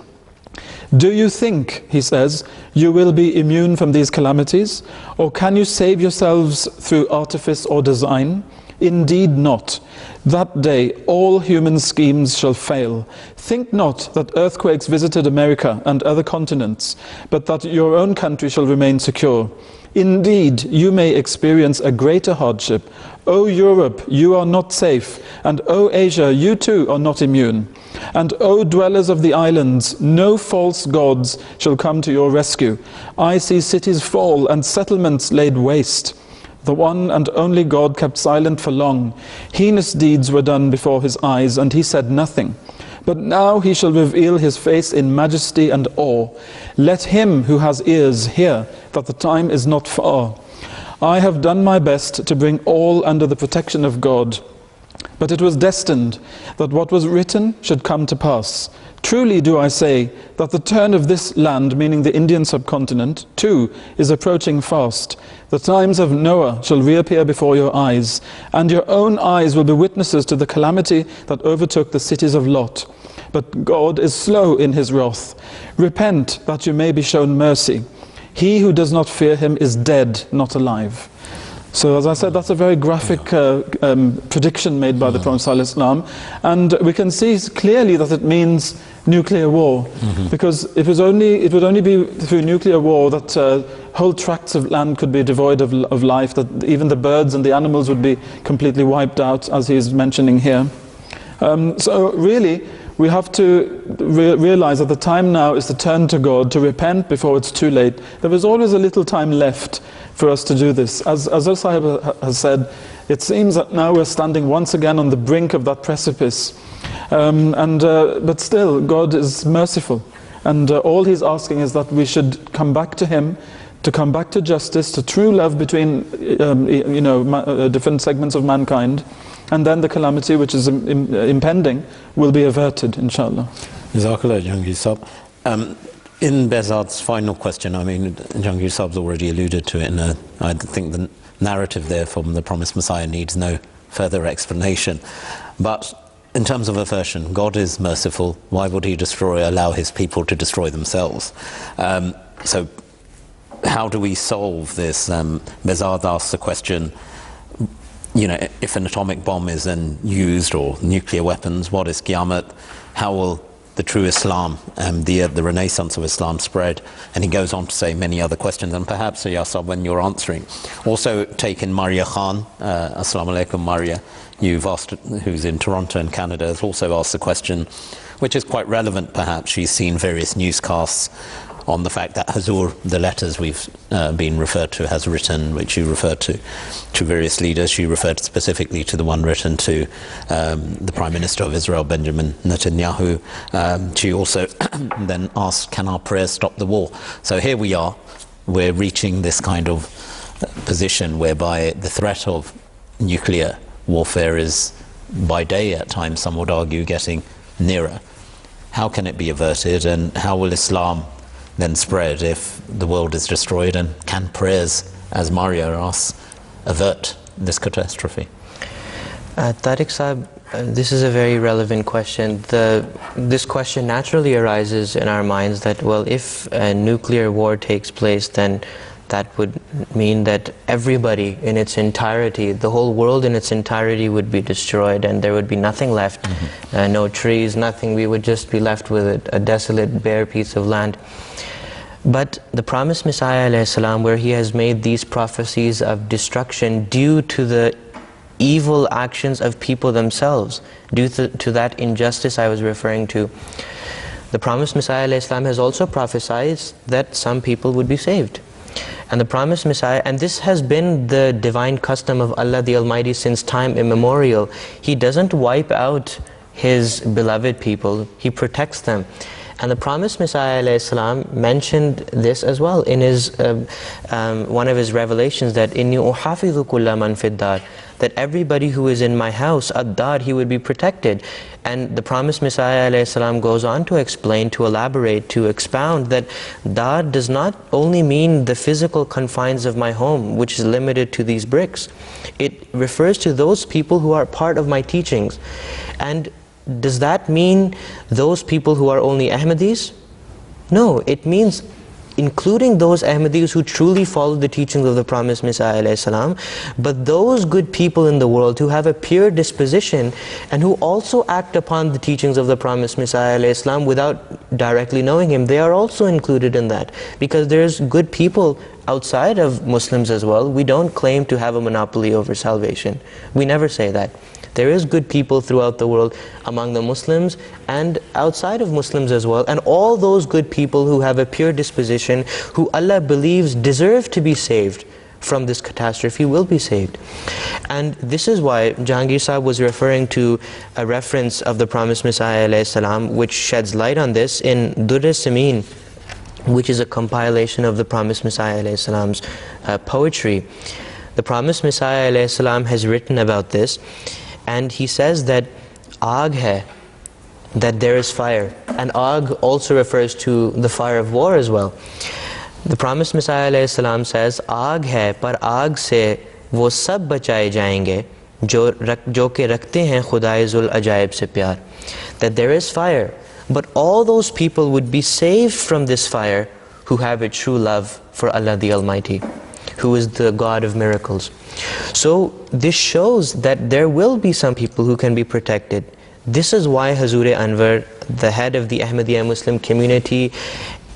Do you think, he says, you will be immune from these calamities? Or can you save yourselves through artifice or design? Indeed not. That day all human schemes shall fail. Think not that earthquakes visited America and other continents, but that your own country shall remain secure. Indeed, you may experience a greater hardship. O Europe, you are not safe, and O Asia, you too are not immune. And O dwellers of the islands, no false gods shall come to your rescue. I see cities fall and settlements laid waste. The one and only God kept silent for long. Heinous deeds were done before his eyes, and he said nothing. But now he shall reveal his face in majesty and awe. Let him who has ears hear that the time is not far. I have done my best to bring all under the protection of God. But it was destined that what was written should come to pass. Truly do I say that the turn of this land, meaning the Indian subcontinent, too is approaching fast. The times of Noah shall reappear before your eyes, and your own eyes will be witnesses to the calamity that overtook the cities of Lot. But God is slow in his wrath. Repent that you may be shown mercy. He who does not fear him is dead, not alive. So as I said, that's a very graphic prediction made by the Prophet ﷺ, and we can see clearly that it means nuclear war, because it would only be through nuclear war that whole tracts of land could be devoid of life, that even the birds and the animals would be completely wiped out, as he is mentioning here. So really, we have to realize that the time now is to turn to God, to repent before it's too late. There is always a little time left for us to do this. As Sahib has said, it seems that now we're standing once again on the brink of that precipice. But still, God is merciful. And all he's asking is that we should come back to him, to come back to justice, to true love between different segments of mankind. And then the calamity which is impending will be averted, inshallah. Jazakallah, Jahangir Sahib. In Behzad's final question, I mean, Jahangir Sahib's already alluded to it, and I think the narrative there from the Promised Messiah needs no further explanation. But in terms of aversion, God is merciful. Why would he allow his people to destroy themselves? So how do we solve this? Behzad asks the question, if an atomic bomb is then used, or nuclear weapons, what is Qiyamah? How will the true Islam and the renaissance of Islam spread? And he goes on to say many other questions, and perhaps, Yasab, when you're answering, also take in Maria Khan. Assalamu alaikum, Maria. You've asked, who's in Toronto in Canada, has also asked the question, which is quite relevant perhaps. She's seen various newscasts on the fact that Hazur, the letters we've been referred to, has written, which you referred to various leaders. She referred specifically to the one written to the Prime Minister of Israel, Benjamin Netanyahu. She also then asked, can our prayers stop the war? So here we are, we're reaching this kind of position whereby the threat of nuclear warfare is, by day at times, some would argue, getting nearer. How can it be averted, and how will Islam then spread if the world is destroyed? And can prayers, as Maria asks, avert this catastrophe? Tariq Sahib, this is a very relevant question. This question naturally arises in our minds that, well, if a nuclear war takes place, then that would mean that everybody in its entirety, the whole world in its entirety, would be destroyed, and there would be nothing left. No trees, nothing. We would just be left with a desolate, bare piece of land. But the Promised Messiah ﷺ, where he has made these prophecies of destruction due to the evil actions of people themselves, due to that injustice I was referring to, the Promised Messiah ﷺ has also prophesied that some people would be saved. And the Promised Messiah, and this has been the divine custom of Allah the Almighty since time immemorial. He doesn't wipe out his beloved people, he protects them. And the Promised Messiah ﷺ mentioned this as well in his one of his revelations, that inni uhafidhu kulla man fid dar, that everybody who is in my house, ad-dar, he would be protected. And the Promised Messiah ﷺ goes on to explain, to elaborate, to expound that dar does not only mean the physical confines of my home, which is limited to these bricks. It refers to those people who are part of my teachings. And does that mean those people who are only Ahmadis? No, it means including those Ahmadis who truly follow the teachings of the Promised Messiah ﷺ, but those good people in the world who have a pure disposition and who also act upon the teachings of the Promised Messiah ﷺ without directly knowing him, they are also included in that, because there's good people outside of Muslims as well. We don't claim to have a monopoly over salvation. We never say that. There is good people throughout the world, among the Muslims and outside of Muslims as well. And all those good people who have a pure disposition, who Allah believes deserve to be saved, from this catastrophe will be saved. And this is why Jahangir Sahib was referring to a reference of the promised Messiah alayhi salam, which sheds light on this in Durr Samin, which is a compilation of the promised Messiah alayhi salam's poetry. The promised Messiah alayhi salam has written about this, and he says that aag hai, that there is fire, and aag also refers to the fire of war as well. The promised Messiah alayhi salam says, आग है पर आग से वो सब बचाए जाएंगे जो के रखते हैं खुदाए ज़ुल अजाइब से प्यार. That there is fire, but all those people would be saved from this fire who have a true love for Allah the Almighty, who is the God of miracles. So this shows that there will be some people who can be protected. This is why Hazur Anwar, the head of the Ahmadiyya Muslim community,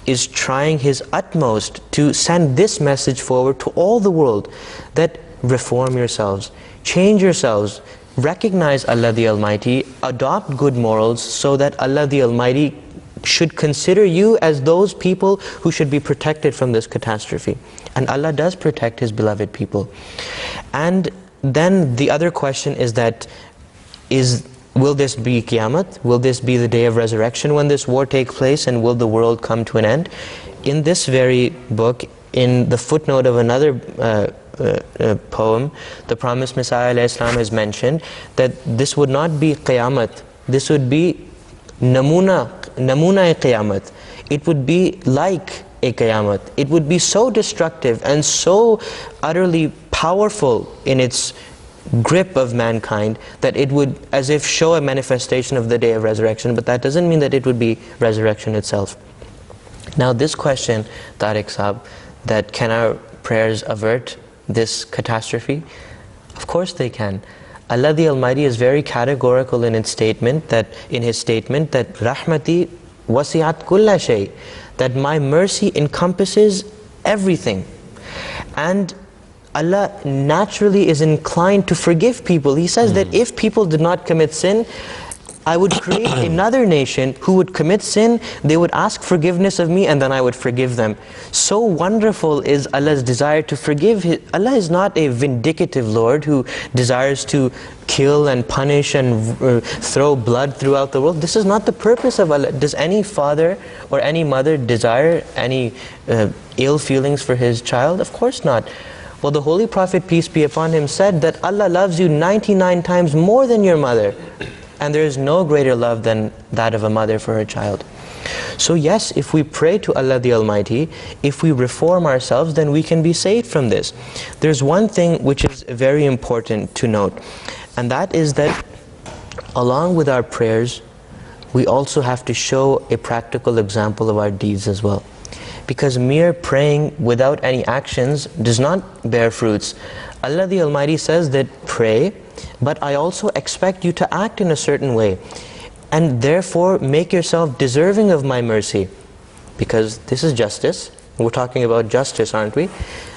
is trying his utmost to send this message forward to all the world, that reform yourselves, change yourselves, recognize Allah the Almighty, adopt good morals, so that Allah the Almighty should consider you as those people who should be protected from this catastrophe. And Allah does protect His beloved people. And then the other question is that, will this be Qiyamah? Will this be the day of resurrection when this war takes place, and will the world come to an end? In this very book, in the footnote of another poem, the promised Messiah ﷺ has mentioned that this would not be Qiyamah, this would be namuna Qiyamah. It would be like a Qiyamah. It would be so destructive and so utterly powerful in its grip of mankind that it would as if show a manifestation of the day of resurrection, but that doesn't mean that it would be resurrection itself. Now this question, Tariq Saab, that can our prayers avert this catastrophe? Of course they can. Allah the Almighty is very categorical in His statement that rahmati wasi'at kulla shay, that my mercy encompasses everything. And Allah naturally is inclined to forgive people. He says that if people did not commit sin, I would create another nation who would commit sin, they would ask forgiveness of me, and then I would forgive them. So wonderful is Allah's desire to forgive. Allah is not a vindictive Lord who desires to kill and punish and throw blood throughout the world. This is not the purpose of Allah. Does any father or any mother desire any ill feelings for his child? Of course not. Well, the Holy Prophet, peace be upon him, said that Allah loves you 99 times more than your mother. And there is no greater love than that of a mother for her child. So yes, if we pray to Allah the Almighty, if we reform ourselves, then we can be saved from this. There's one thing which is very important to note, and that is that along with our prayers, we also have to show a practical example of our deeds as well. Because mere praying without any actions does not bear fruits. Allah the Almighty says that pray, but I also expect you to act in a certain way, and therefore make yourself deserving of my mercy. Because this is justice. We're talking about justice, aren't we?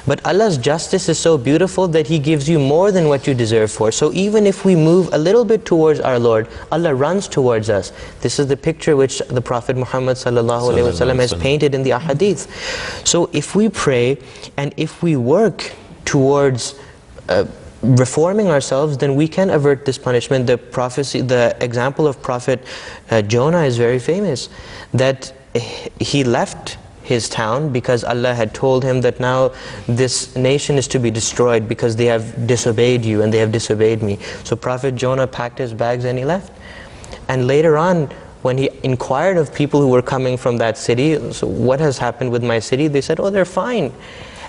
But Allah's justice is so beautiful that He gives you more than what you deserve for. So even if we move a little bit towards our Lord, Allah runs towards us. This is the picture which the Prophet Muhammad ﷺ has painted in the ahadith. So if we pray and if we work towards reforming ourselves, then we can avert this punishment. The prophecy, the example of Prophet Jonah is very famous, that he left his town because Allah had told him that now this nation is to be destroyed because they have disobeyed you and they have disobeyed me. So Prophet Jonah packed his bags and he left. And later on, when he inquired of people who were coming from that city, so what has happened with my city? They said, oh, they're fine.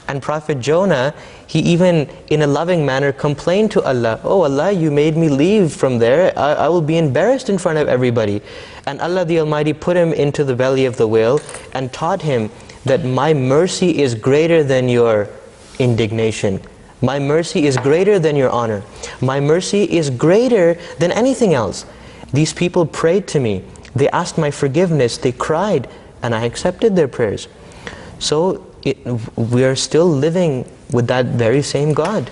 And Prophet Jonah, he even in a loving manner complained to Allah, oh Allah, you made me leave from there, I will be embarrassed in front of everybody. And Allah the Almighty put him into the belly of the whale and taught him that my mercy is greater than your indignation. My mercy is greater than your honor. My mercy is greater than anything else. These people prayed to me, they asked my forgiveness, they cried, and I accepted their prayers. So we are still living with that very same God.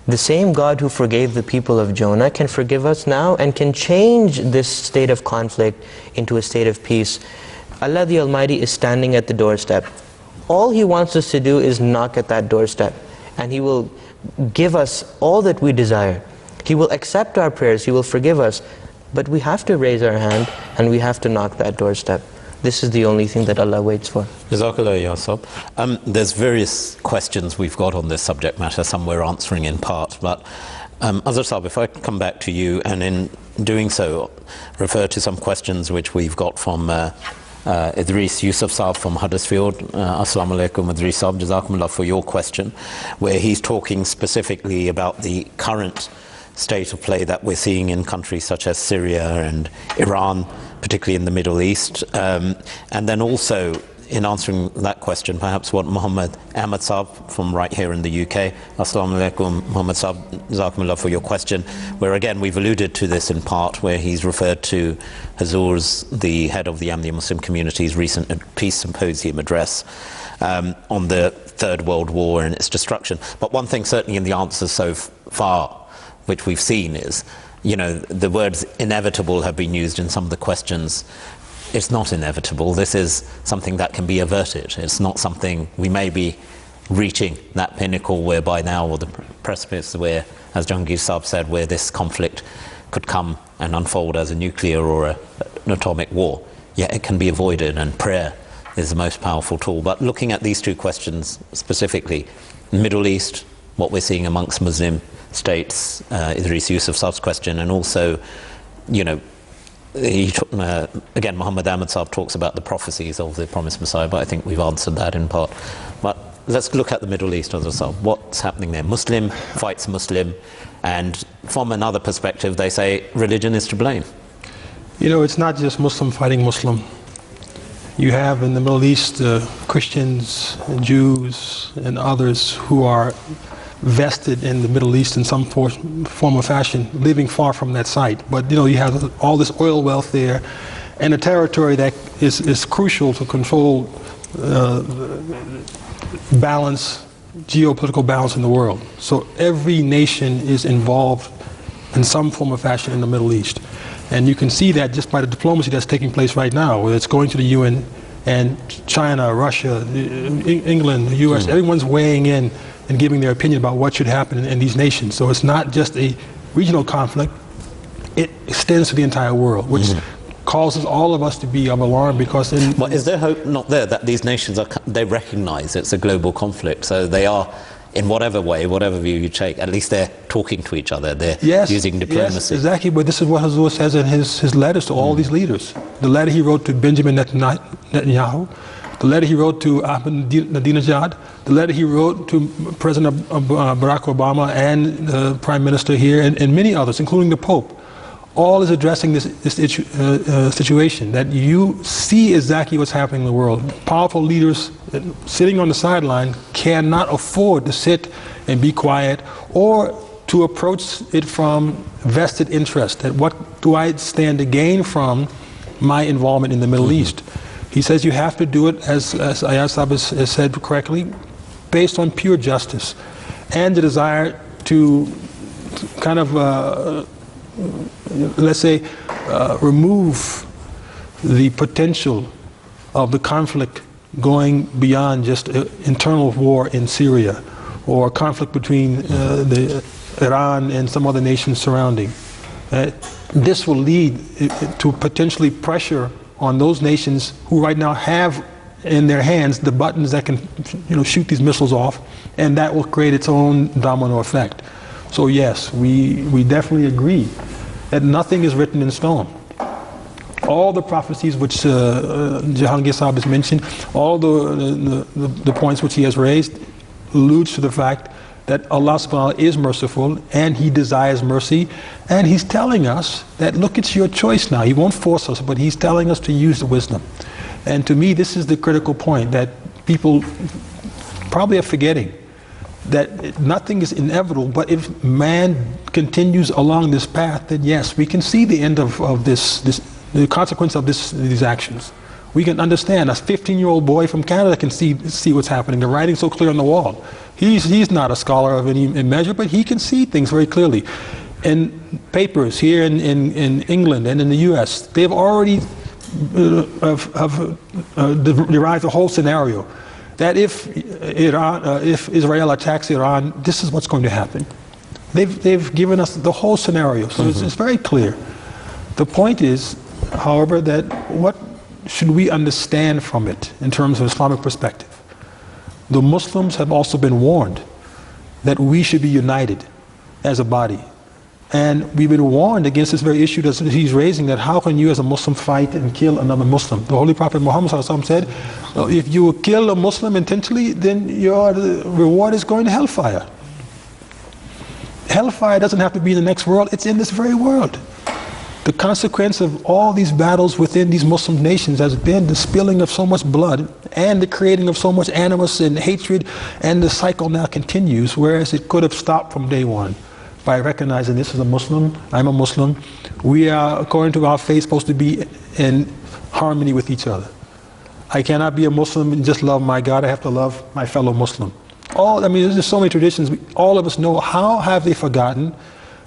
The same God who forgave the people of Jonah can forgive us now and can change this state of conflict into a state of peace. Allah the Almighty is standing at the doorstep. All He wants us to do is knock at that doorstep. and He will give us all that we desire. He will accept our prayers, He will forgive us, but we have to raise our hand and we have to knock that doorstep. This is the only thing that Allah waits for. Jazakallah ya Sab. There's various questions we've got on this subject matter, some we're answering in part, but Azhar Sab, if I come back to you, and in doing so refer to some questions which we've got from Idris Yusuf Saab from Huddersfield. Assalamu alaikum Idris Saab, Jazakumullah for your question, where he's talking specifically about the current state of play that we're seeing in countries such as Syria and Iran, particularly in the Middle East. And then also, in answering that question, perhaps what Muhammad Ahmad Saab from right here in the UK. Assalamu alaikum Muhammad Saab, Jazakumullah for your question, where again we've alluded to this in part, where he's referred to Hazur's, the head of the Ahmadiyya Muslim community's recent peace symposium address on the Third World War and its destruction. But one thing certainly in the answers so far which we've seen is, you know, the words inevitable have been used in some of the questions. It's not inevitable. This is something that can be averted. It's not something we may be reaching that pinnacle where by now, or the precipice where, as Jahangir Saab said, where this conflict could come and unfold as a nuclear or an atomic war. Yet it can be avoided, and prayer is the most powerful tool. But looking at these two questions specifically, Middle East, what we're seeing amongst Muslim states, Idris Yusuf Saab's question, and also, you know, again, Muhammad Ahmad Saab talks about the prophecies of the promised Messiah, but I think we've answered that in part. But let's look at the Middle East as well. What's happening there? Muslim fights Muslim, and from another perspective, they say religion is to blame. You know, it's not just Muslim fighting Muslim. You have in the Middle East Christians and Jews and others who are vested in the Middle East in some form or fashion, living far from that site. But you know, you have all this oil wealth there, and a territory that is crucial to control balance, geopolitical balance in the world. So every nation is involved in some form or fashion in the Middle East. And you can see that just by the diplomacy that's taking place right now, where it's going to the UN, and China, Russia, England, the US, everyone's weighing in and giving their opinion about what should happen in these nations. So it's not just a regional conflict, it extends to the entire world, which causes all of us to be of alarm, because Well, is there hope not there that these nations they recognize it's a global conflict, so they are, in whatever way, whatever view you take, at least they're talking to each other, they're using diplomacy. Yes, exactly, but this is what Hazur says in his letters to all these leaders. The letter he wrote to Benjamin Netanyahu, the letter he wrote to Ahmadinejad, the letter he wrote to President Barack Obama and the Prime Minister here, and many others, including the Pope, all is addressing this situation, that you see exactly what's happening in the world. Powerful leaders sitting on the sideline cannot afford to sit and be quiet, or to approach it from vested interest, that what do I stand to gain from my involvement in the Middle East. He says you have to do it, as Ayaz Saab has said correctly, based on pure justice and the desire to kind of, let's say, remove the potential of the conflict going beyond just internal war in Syria, or conflict between Iran and some other nations surrounding. This will lead to potentially pressure on those nations who right now have in their hands the buttons that can, you know, shoot these missiles off, and that will create its own domino effect. So yes, we definitely agree that nothing is written in stone. All the prophecies which Jahangir Saab has mentioned, all the points which he has raised, alludes to the fact that Allah subhanahu wa ta'ala is merciful and He desires mercy, and He's telling us that, look, it's your choice now. He won't force us, but He's telling us to use the wisdom. And to me, this is the critical point that people probably are forgetting, that nothing is inevitable, but if man continues along this path, then yes, we can see the end of the consequence of these actions. We can understand. A 15-year-old boy from Canada can see what's happening. The writing's so clear on the wall. He's not a scholar of any measure, but he can see things very clearly. In papers here in England and in the US, they've already derived a whole scenario that if Israel attacks Iran, this is what's going to happen. They've given us the whole scenario, so it's very clear. The point is, however, that what should we understand from it in terms of Islamic perspective? The Muslims have also been warned that we should be united as a body. And we've been warned against this very issue that he's raising, that how can you as a Muslim fight and kill another Muslim? The Holy Prophet Muhammad said, if you kill a Muslim intentionally, then your reward is going to hellfire. Hellfire doesn't have to be in the next world, it's in this very world. The consequence of all these battles within these Muslim nations has been the spilling of so much blood and the creating of so much animus and hatred, and the cycle now continues, whereas it could have stopped from day one by recognizing this is a Muslim, I'm a Muslim. We are, according to our faith, supposed to be in harmony with each other. I cannot be a Muslim and just love my God, I have to love my fellow Muslim. There's so many traditions, all of us know. How have they forgotten?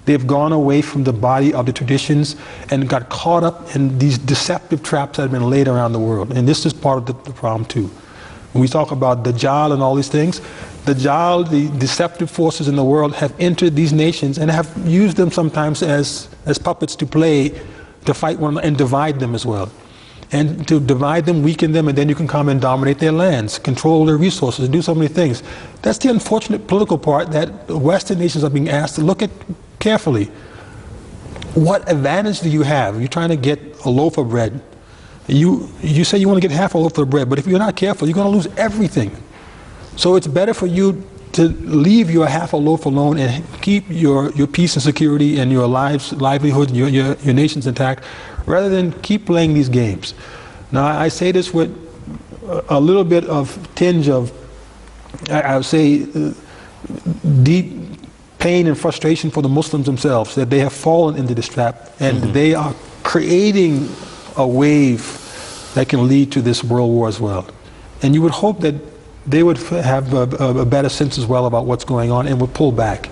They've gone away from the body of the traditions and got caught up in these deceptive traps that have been laid around the world. And this is part of the problem too. When we talk about Dajjal and all these things, Dajjal, the deceptive forces in the world have entered these nations and have used them sometimes as puppets to play, to fight one another and divide them as well. And to divide them, weaken them, and then you can come and dominate their lands, control their resources, do so many things. That's the unfortunate political part that Western nations are being asked to look at carefully. What advantage do you have? You're trying to get a loaf of bread. You say you want to get half a loaf of bread, but if you're not careful, you're going to lose everything. So it's better for you to leave your half a loaf alone and keep your peace and security and your livelihood, your nations intact, rather than keep playing these games. Now, I say this with a little bit of tinge of, I would say, deep pain and frustration for the Muslims themselves, that they have fallen into this trap, and they are creating a wave that can lead to this world war as well. And you would hope that they would have a better sense as well about what's going on and would pull back.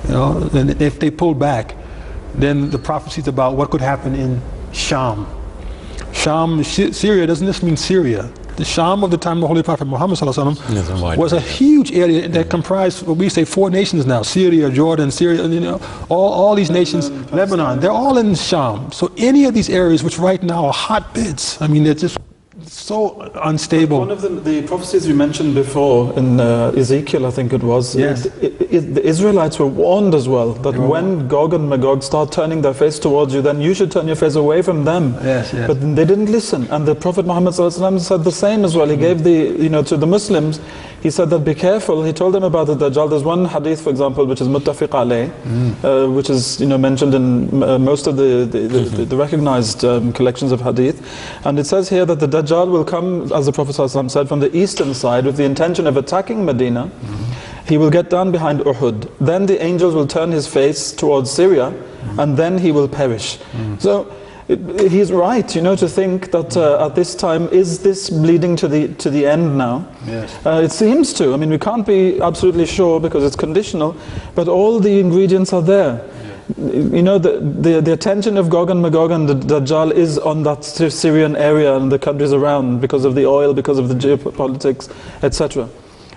And if they pull back, then the prophecies about what could happen in Sham. Syria, doesn't this mean Syria? The Sham of the time of the Holy Prophet Muhammad was a huge area that comprised, what we say, 4 nations now: Syria, Jordan, Syria, all these nations, Lebanon, they're all in Sham. So any of these areas which right now are hotbeds, they're just so unstable. One of the prophecies you mentioned before in Ezekiel, I think it was, yes. The Israelites were warned as well that when Gog and Magog start turning their face towards you, then you should turn your face away from them. Yes. But they didn't listen, and the Prophet Muhammad said the same as well. He gave to the Muslims, he said that be careful. He told them about the Dajjal. There's one hadith, for example, which is muttafiq alayh, which is mentioned in most of the recognized collections of hadith, and it says here that the Dajjal will come, as the Prophet ﷺ said, from the eastern side with the intention of attacking Medina. He will get down behind Uhud. Then the angels will turn his face towards Syria, and then he will perish. So he's right, to think that at this time, is this bleeding to the end now? Yes. It seems to. We can't be absolutely sure because it's conditional, but all the ingredients are there. The attention of Gog and Magog and the Dajjal is on that Syrian area and the countries around because of the oil, because of the geopolitics, etc.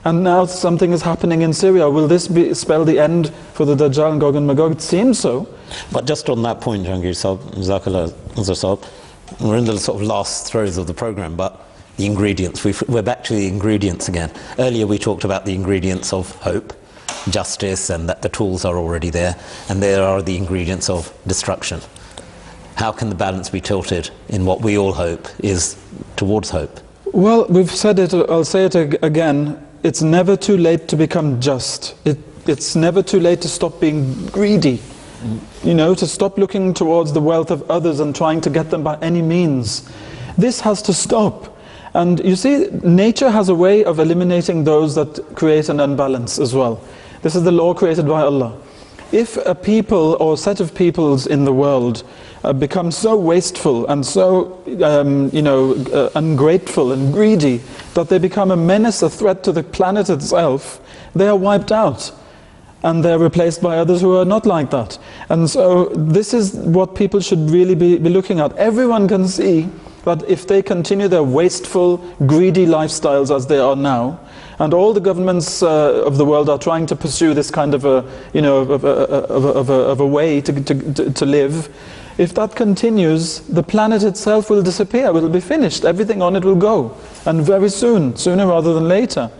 And now something is happening in Syria. Will this spell the end for the Dajjal and Gog and Magog? It seems so. But just on that point, Jahangir Sahib, we're in the sort of last throes of the program, but the ingredients, we're back to the ingredients again. Earlier we talked about the ingredients of hope, justice, and that the tools are already there, and there are the ingredients of destruction. How can the balance be tilted in what we all hope is towards hope? Well, we've said it, I'll say it again, it's never too late to become just. It's never too late to stop being greedy, to stop looking towards the wealth of others and trying to get them by any means. This has to stop. And you see, nature has a way of eliminating those that create an unbalance as well. This is the law created by Allah. If a people or set of peoples in the world become so wasteful and so ungrateful and greedy that they become a menace, a threat to the planet itself, they are wiped out. And they're replaced by others who are not like that. And so this is what people should really be looking at. Everyone can see that if they continue their wasteful, greedy lifestyles as they are now, and all the governments of the world are trying to pursue this kind of a, you know, of a way to live, if that continues, the planet itself will disappear, it will be finished, everything on it will go, and very soon, sooner rather than later.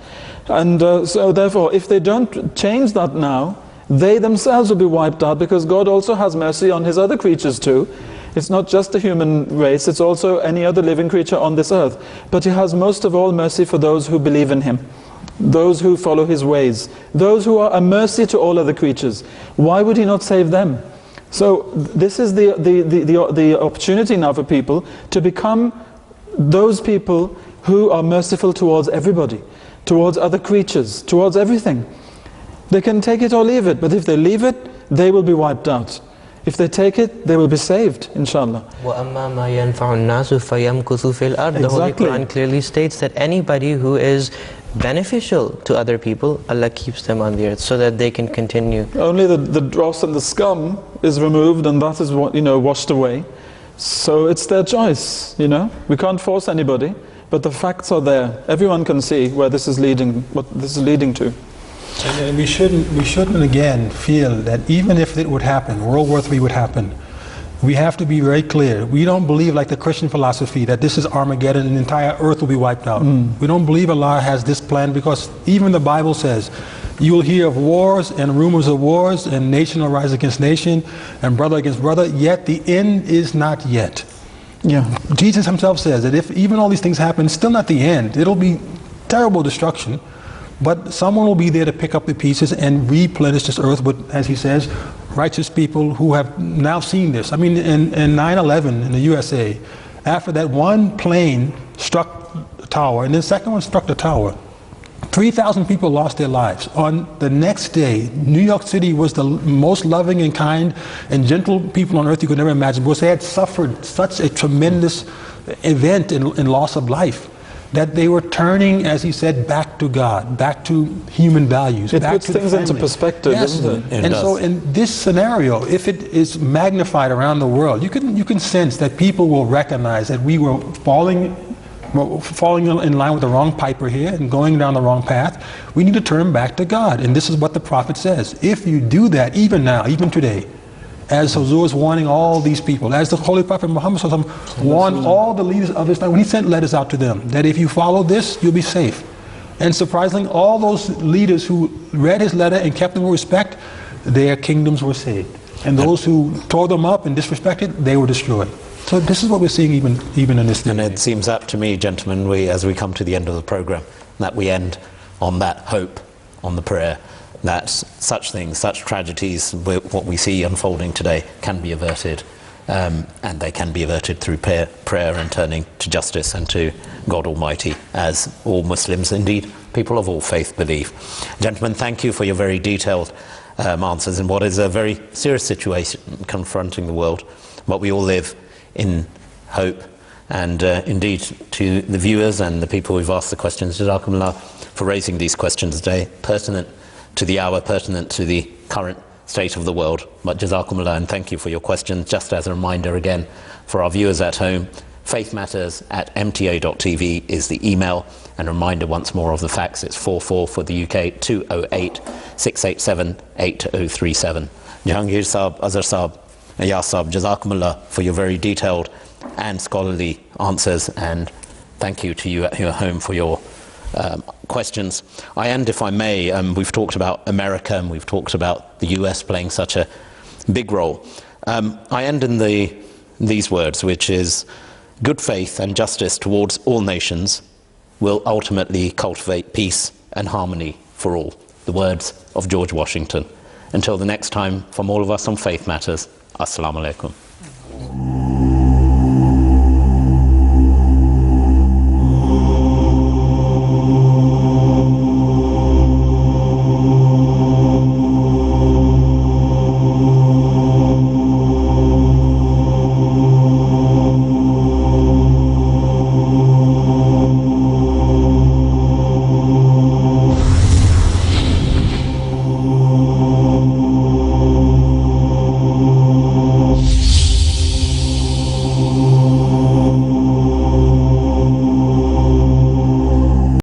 And so therefore, if they don't change that now, they themselves will be wiped out, because God also has mercy on his other creatures too. It's not just the human race, it's also any other living creature on this earth. But he has most of all mercy for those who believe in him, those who follow his ways, those who are a mercy to all other creatures. Why would he not save them? So this is the opportunity now for people to become those people who are merciful towards everybody, towards other creatures, towards everything. They can take it or leave it, but if they leave it, they will be wiped out. If they take it, they will be saved, inshallah. وَأَمَّا مَا يَنْفَعُ النَّاسُ فَيَمْكُثُ فِي الْأَرْضِ. The Holy Quran clearly states that anybody who is beneficial to other people, Allah keeps them on the earth so that they can continue. Only the dross and the scum is removed, and that is what, you know, washed away. So it's their choice, you know. We can't force anybody, but the facts are there. Everyone can see where this is leading, what this is leading to. And we shouldn't again feel that even if it would happen, World War III would happen, we have to be very clear. We don't believe, like the Christian philosophy, that this is Armageddon and the entire earth will be wiped out. We don't believe Allah has this plan, because even the Bible says you will hear of wars and rumors of wars, and nation will rise against nation and brother against brother, yet the end is not yet. Yeah. Jesus himself says that if even all these things happen, it's still not the end. It'll be terrible destruction. But someone will be there to pick up the pieces and replenish this earth with, as he says, righteous people who have now seen this. I mean, in 9/11 in the USA, after that one plane struck the tower, and then the second one struck the tower, 3,000 people lost their lives. On the next day, New York City was the most loving and kind and gentle people on earth you could never imagine, because they had suffered such a tremendous event in loss of life, that they were turning, as he said, back to God, back to human values. It puts things into perspective, doesn't it? And so in this scenario, if it is magnified around the world, you can sense that people will recognize that we were falling in line with the wrong piper here and going down the wrong path. We need to turn back to God. And this is what the Prophet says. If you do that, even now, even today, as Huzur is warning all these people, as the Holy Prophet Muhammad warned all the leaders of Islam when he sent letters out to them, that if you follow this, you'll be safe. And surprisingly, all those leaders who read his letter and kept them with respect, their kingdoms were saved. And those who tore them up and disrespected, they were destroyed. So this is what we're seeing even in this day. And it seems apt to me, gentlemen, as we come to the end of the program, that we end on that hope, on the prayer, that such things, such tragedies, what we see unfolding today, can be averted, and they can be averted through prayer and turning to justice and to God Almighty, as all Muslims, indeed people of all faith, believe. Gentlemen, thank you for your very detailed answers in what is a very serious situation confronting the world, but we all live in hope. And indeed, to the viewers and the people who've asked the questions, Jazakumullah for raising these questions today, pertinent to the hour, pertinent to the current state of the world. But Jazakumullah, and thank you for your questions. Just as a reminder again for our viewers at home, faithmatters@mta.tv is the email, and a reminder once more of the facts. It's 44 for the UK, 208-687-8037. Jahangir Saab, Azhar Saab, Ayaz Saab, Jazakumullah for your very detailed and scholarly answers, and thank you to you at your home for your questions. I end, if I may, we've talked about America and we've talked about the US playing such a big role. I end in these words, which is, good faith and justice towards all nations will ultimately cultivate peace and harmony for all. The words of George Washington. Until the next time, from all of us on Faith Matters, Assalamu alaikum.